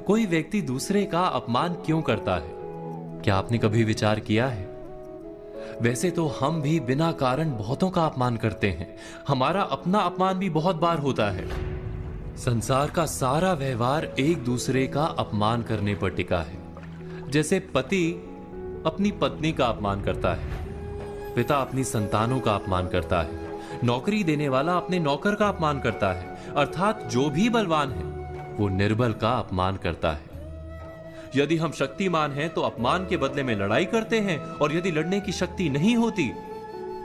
कोई व्यक्ति दूसरे का अपमान क्यों करता है? क्या आपने कभी विचार किया है? वैसे तो हम भी बिना कारण बहुतों का अपमान करते हैं। हमारा अपना अपमान भी बहुत बार होता है। संसार का सारा व्यवहार एक दूसरे का अपमान करने पर टिका है। जैसे पति अपनी पत्नी का अपमान करता है, पिता अपनी संतानों का अपमान करता है, नौकरी देने वाला अपने नौकर का अपमान करता है, अर्थात जो भी बलवान है वो निर्बल का अपमान करता है। यदि हम शक्तिमान हैं तो अपमान के बदले में लड़ाई करते हैं, और यदि लड़ने की शक्ति नहीं होती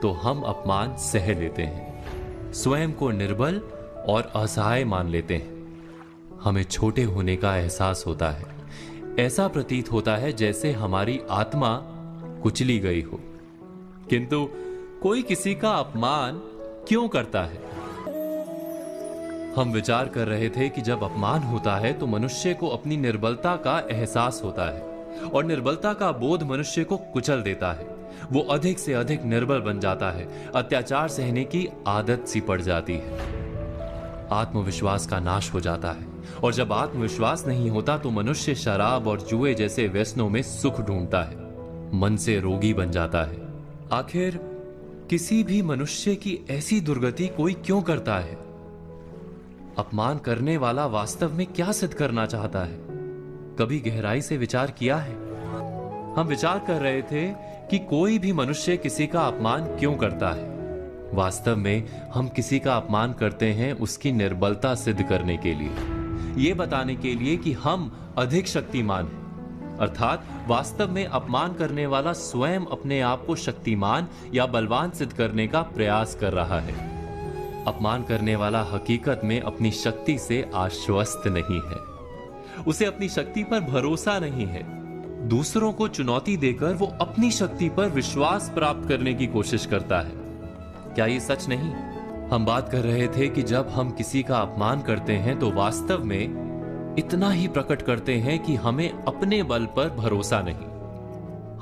तो हम अपमान सह लेते हैं, स्वयं को निर्बल और असहाय मान लेते हैं। हमें छोटे होने का एहसास होता है। ऐसा प्रतीत होता है जैसे हमारी आत्मा कुचली गई हो। किंतु कोई किसी का अपमान क्यों करता है? हम विचार कर रहे थे कि जब अपमान होता है तो मनुष्य को अपनी निर्बलता का एहसास होता है, और निर्बलता का बोध मनुष्य को कुचल देता है। वो अधिक से अधिक निर्बल बन जाता है, अत्याचार सहने की आदत सी पड़ जाती है, आत्मविश्वास का नाश हो जाता है। और जब आत्मविश्वास नहीं होता तो मनुष्य शराब और जुए जैसे व्यसनों में सुख ढूंढता है, मन से रोगी बन जाता है। आखिर किसी भी मनुष्य की ऐसी दुर्गति कोई क्यों करता है? अपमान करने वाला वास्तव में क्या सिद्ध करना चाहता है? कभी गहराई से विचार किया है? हम विचार कर रहे थे कि कोई भी मनुष्य किसी का अपमान क्यों करता है। वास्तव में हम किसी का अपमान करते हैं उसकी निर्बलता सिद्ध करने के लिए, यह बताने के लिए कि हम अधिक शक्तिमान हैं। अर्थात वास्तव में अपमान करने वाला स्वयं अपने आप को शक्तिमान या बलवान सिद्ध करने का प्रयास कर रहा है। अपमान करने वाला हकीकत में अपनी शक्ति से आश्वस्त नहीं है, उसे अपनी शक्ति पर भरोसा नहीं है। दूसरों को चुनौती देकर वो अपनी शक्ति पर विश्वास प्राप्त करने की कोशिश करता है। क्या ये सच नहीं? हम बात कर रहे थे कि जब हम किसी का अपमान करते हैं तो वास्तव में इतना ही प्रकट करते हैं कि हमें अपने बल पर भरोसा नहीं।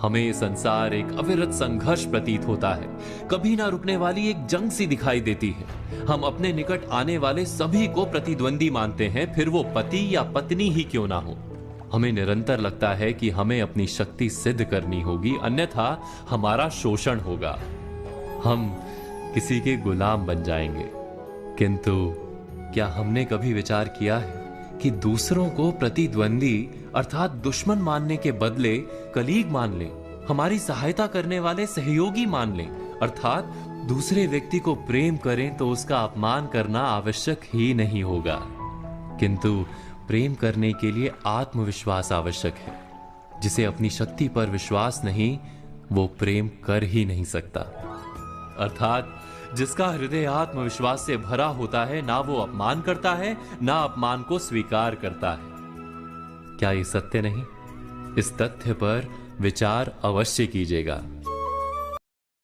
हमें संसार एक अविरत संघर्ष प्रतीत होता है, कभी ना रुकने वाली एक जंग सी दिखाई देती है। हम अपने निकट आने वाले सभी को प्रतिद्वंदी मानते हैं, फिर वो पति या पत्नी ही क्यों ना हो। हमें निरंतर लगता है कि हमें अपनी शक्ति सिद्ध करनी होगी, अन्यथा हमारा शोषण होगा, हम किसी के गुलाम बन जाएंगे। किंतु क्या हमने कभी विचार किया है कि दूसरों को प्रतिद्वंदी अर्थात दुश्मन मानने के बदले कलीग मान लें, हमारी सहायता करने वाले सहयोगी मान लें, अर्थात दूसरे व्यक्ति को प्रेम करें तो उसका अपमान करना आवश्यक ही नहीं होगा। किंतु प्रेम करने के लिए आत्मविश्वास आवश्यक है। जिसे अपनी शक्ति पर विश्वास नहीं, वो प्रेम कर ही नहीं सकता। अर्थात जिसका हृदय आत्मविश्वास से भरा होता है, ना वो अपमान करता है, ना अपमान को स्वीकार करता है। क्या ये सत्य नहीं? इस तथ्य पर विचार अवश्य कीजिएगा।